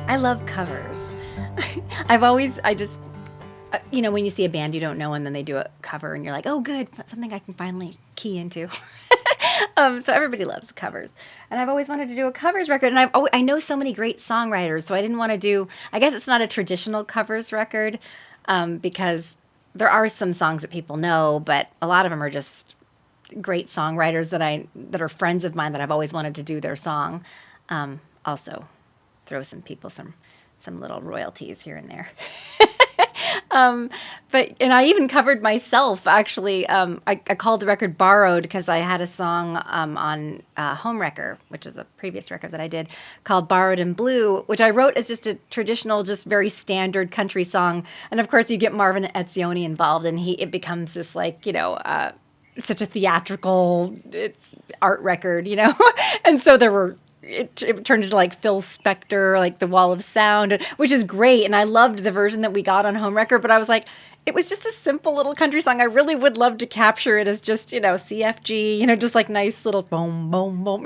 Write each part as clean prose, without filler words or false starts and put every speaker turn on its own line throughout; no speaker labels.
I love covers. I just, when you see a band you don't know and then they do a cover and you're like, oh, good, something I can finally key into. So everybody loves covers, and I've always wanted to do a covers record. And I know so many great songwriters, so I didn't want to do. I guess it's not a traditional covers record, because there are some songs that people know, but a lot of them are just great songwriters that are friends of mine that I've always wanted to do their song. Also, throw some people some little royalties here and there. And I even covered myself, actually. I called the record Borrowed because I had a song on Homewrecker, which is a previous record that I did, called Borrowed in Blue, which I wrote as just a traditional, just very standard country song. And of course, you get Marvin Etzioni involved, and it becomes this, like, such a theatrical, it's art record, And so it turned into like Phil Spector, like The Wall of Sound, which is great. And I loved the version that we got on Homewrecker, but I was like, it was just a simple little country song. I really would love to capture it as just, CFG, just like nice little boom, boom, boom,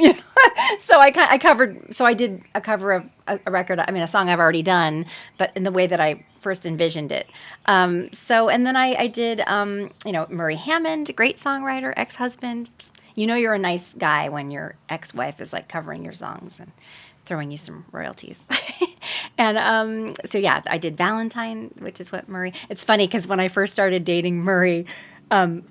So I did a cover of a record, a song I've already done, but in the way that I first envisioned it. And then I did, Murray Hammond, great songwriter, ex-husband. You're a nice guy when your ex-wife is like covering your songs and throwing you some royalties. And I did Valentine, which is what Murray. It's funny because when I first started dating Murray, I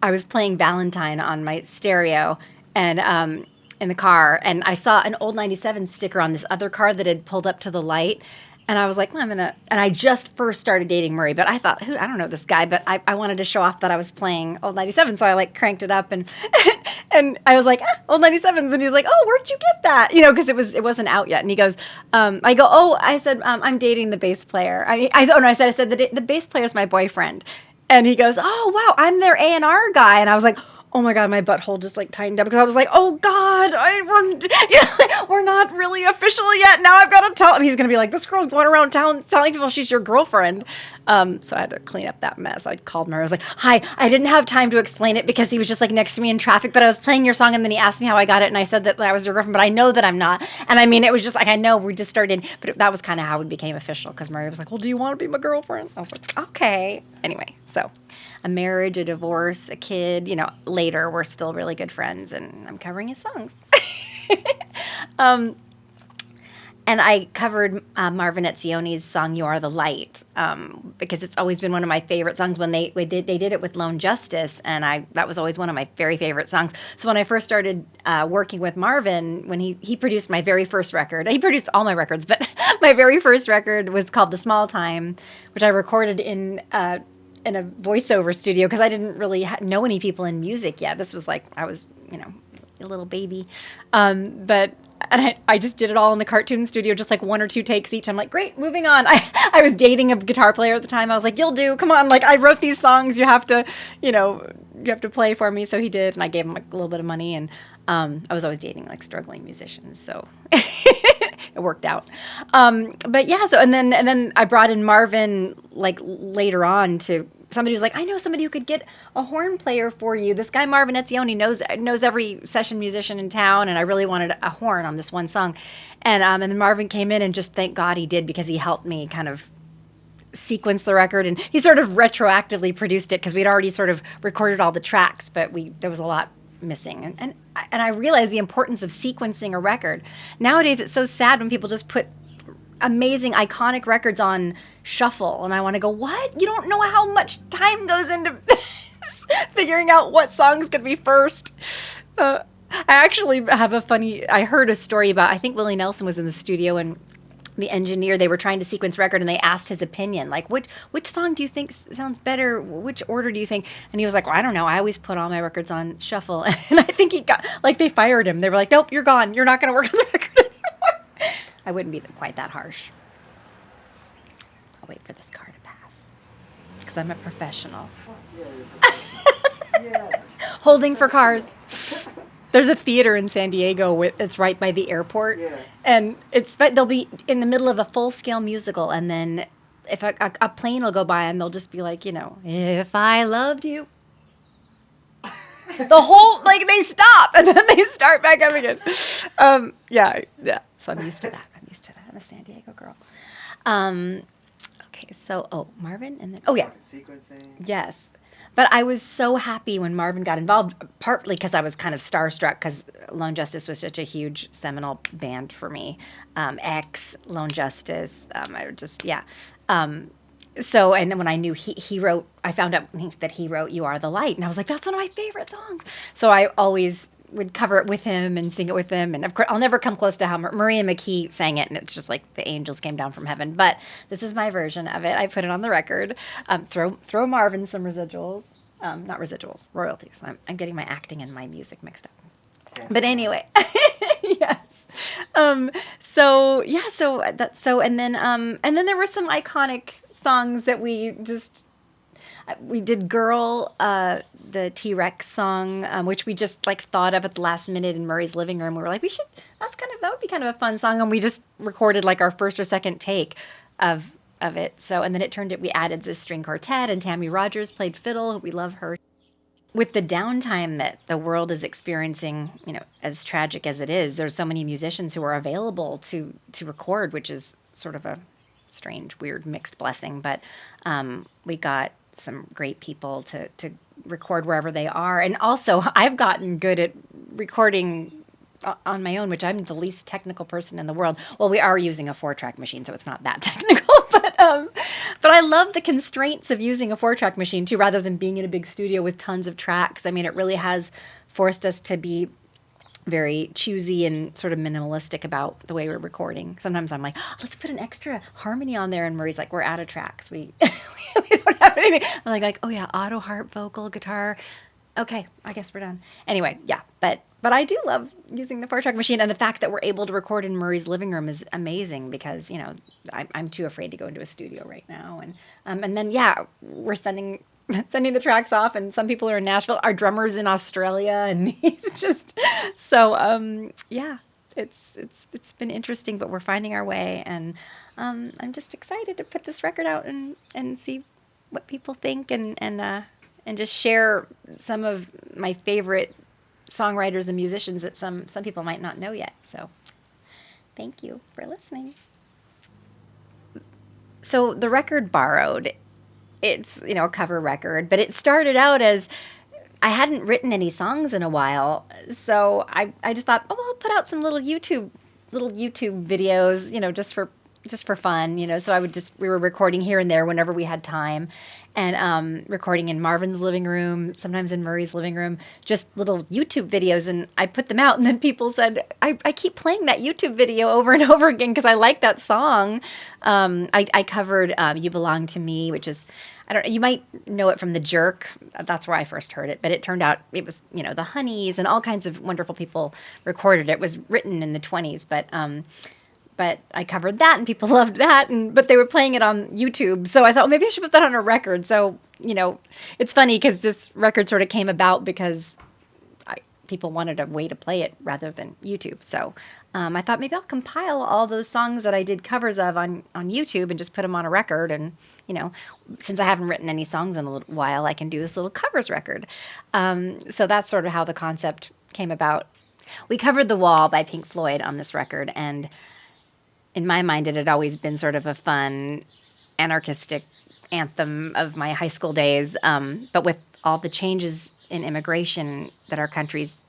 was playing Valentine on my stereo and in the car, and I saw an old 97 sticker on this other car that had pulled up to the light. And I was like, and I just first started dating Murray, but I thought, I don't know this guy, but I wanted to show off that I was playing Old 97. So I like cranked it up and and I was like, Old 97s. And he's like, oh, where'd you get that? Because it wasn't out yet. And he goes, I said, I'm dating the bass player. I said the bass player is my boyfriend. And he goes, oh, wow, I'm their A&R guy. And I was like, oh my God, my butthole just like tightened up because I was like, oh God, we're not really official yet. Now I've got to tell him. He's going to be like, this girl's going around town telling people she's your girlfriend. So I had to clean up that mess. I called him. I was like, hi, I didn't have time to explain it because he was just like next to me in traffic, but I was playing your song and then he asked me how I got it. And I said that I was your girlfriend, but I know that I'm not. And it was just like, I know we just started, but that was kind of how we became official because Murray was like, well, do you want to be my girlfriend? I was like, okay. Anyway, so a marriage, a divorce, a kid, later we're still really good friends and I'm covering his songs. And I covered Marvin Etzioni's song "You Are the Light" because it's always been one of my favorite songs. When they did it with Lone Justice, and that was always one of my very favorite songs. So when I first started working with Marvin, when he produced my very first record, he produced all my records, but my very first record was called "The Small Time," which I recorded in a voiceover studio because I didn't really know any people in music yet. This was like I was a little baby, and I just did it all in the cartoon studio, just like 1 or 2 takes each. I'm like, great, moving on. I was dating a guitar player at the time. I was like, you'll do. Come on. Like, I wrote these songs. You have to play for me. So he did. And I gave him like a little bit of money. And I was always dating like struggling musicians. So it worked out. But yeah, and then I brought in Marvin like later on to somebody was like, I know somebody who could get a horn player for you. This guy Marvin Etzioni knows every session musician in town, and I really wanted a horn on this one song. And then Marvin came in, and just thank God he did because he helped me kind of sequence the record, and he sort of retroactively produced it because we'd already sort of recorded all the tracks, but there was a lot missing. And I realized the importance of sequencing a record. Nowadays, it's so sad when people just put amazing iconic records on shuffle, and I want to go, what? You don't know how much time goes into figuring out what songs could be first. I actually have I heard a story about, I think Willie Nelson was in the studio and the engineer, they were trying to sequence record and they asked his opinion, like, which song do you think sounds better? Which order do you think? And he was like, well, I don't know. I always put all my records on shuffle. And I think he got, like, they fired him. They were like, nope, you're gone. You're not going to work on the record anymore. I wouldn't be quite that harsh. I'll wait for this car to pass because I'm a professional.
Yes.
Holding for cars. There's a theater in San Diego it's right by the airport, and they'll be in the middle of a full-scale musical, and then if a plane will go by and they'll just be like, if I loved you. The whole, like, they stop and then they start back up again. Yeah. So I'm used to that. I'm a San Diego girl. Okay, so Marvin, and then yeah,
Sequencing.
yes. But I was so happy when Marvin got involved, partly because I was kind of starstruck because Lone Justice was such a huge seminal band for me. X, Lone Justice, I would just, yeah. Um, so, and then when I knew he wrote, I found out that he wrote You Are the Light. And I was like, that's one of my favorite songs. So I always would cover it with him and sing it with him. And of course, I'll never come close to how Maria McKee sang it. And it's just like the angels came down from heaven. But this is my version of it. I put it on the record. Throw Marvin some residuals. Not residuals, royalties. I'm getting my acting and my music mixed up.
Yeah.
But anyway, yes. So yeah, and then there were some iconic songs that we did Girl, the T-Rex song, which we just like thought of at the last minute in Murray's living room. We were like, that would be kind of a fun song. And we just recorded like our first or second take of it. So, and then we added this string quartet, and Tammy Rogers played fiddle. We love her. With the downtime that the world is experiencing, as tragic as it is, there's so many musicians who are available to record, which is sort of a strange, weird, mixed blessing. But we got some great people to record wherever they are. And also, I've gotten good at recording on my own, which I'm the least technical person in the world. Well, we are using a 4-track machine, so it's not that technical. But I love the constraints of using a 4-track machine too, rather than being in a big studio with tons of tracks. I mean, it really has forced us to be very choosy and sort of minimalistic about the way we're recording. Sometimes I'm like, let's put an extra harmony on there, and Murray's like, we're out of tracks. We we don't have anything. I'm like, oh yeah, auto harp, vocal, guitar. Okay, I guess we're done. Anyway, yeah, but I do love using the 4-track machine, and the fact that we're able to record in Murray's living room is amazing because I'm too afraid to go into a studio right now, and then yeah, we're sending the tracks off, and some people are in Nashville. Our drummer's in Australia, and he's just so yeah. It's been interesting, but we're finding our way, and I'm just excited to put this record out and see what people think and just share some of my favorite songwriters and musicians that some people might not know yet. So thank you for listening. So the record Borrowed, it's, a cover record, but it started out as I hadn't written any songs in a while. So I just thought, I'll put out some little YouTube videos, just for fun. So we were recording here and there whenever we had time, and recording in Marvin's living room, sometimes in Murray's living room, just little YouTube videos. And I put them out, and then people said, I keep playing that YouTube video over and over again because I like that song. I covered You Belong to Me, which is, I don't know, you might know it from The Jerk. That's where I first heard it. But it turned out it was, the Honeys and all kinds of wonderful people recorded it. It was written in the 1920s, but I covered that, and people loved that, but they were playing it on YouTube. So I thought, maybe I should put that on a record. So, it's funny because this record sort of came about because people wanted a way to play it rather than YouTube. So I thought maybe I'll compile all those songs that I did covers of on YouTube and just put them on a record. And, since I haven't written any songs in a little while, I can do this little covers record. So that's sort of how the concept came about. We covered The Wall by Pink Floyd on this record, and in my mind, it had always been sort of a fun, anarchistic anthem of my high school days. But with all the changes in immigration that our country's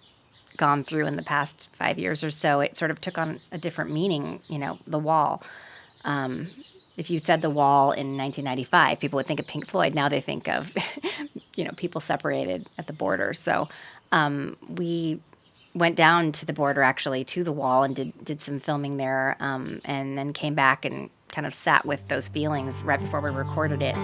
gone through in the past 5 years or so, it sort of took on a different meaning, The Wall. If you said The Wall in 1995, people would think of Pink Floyd. Now they think of, people separated at the border. So we went down to the border, actually, to The Wall, and did some filming there, and then came back and kind of sat with those feelings right before we recorded it.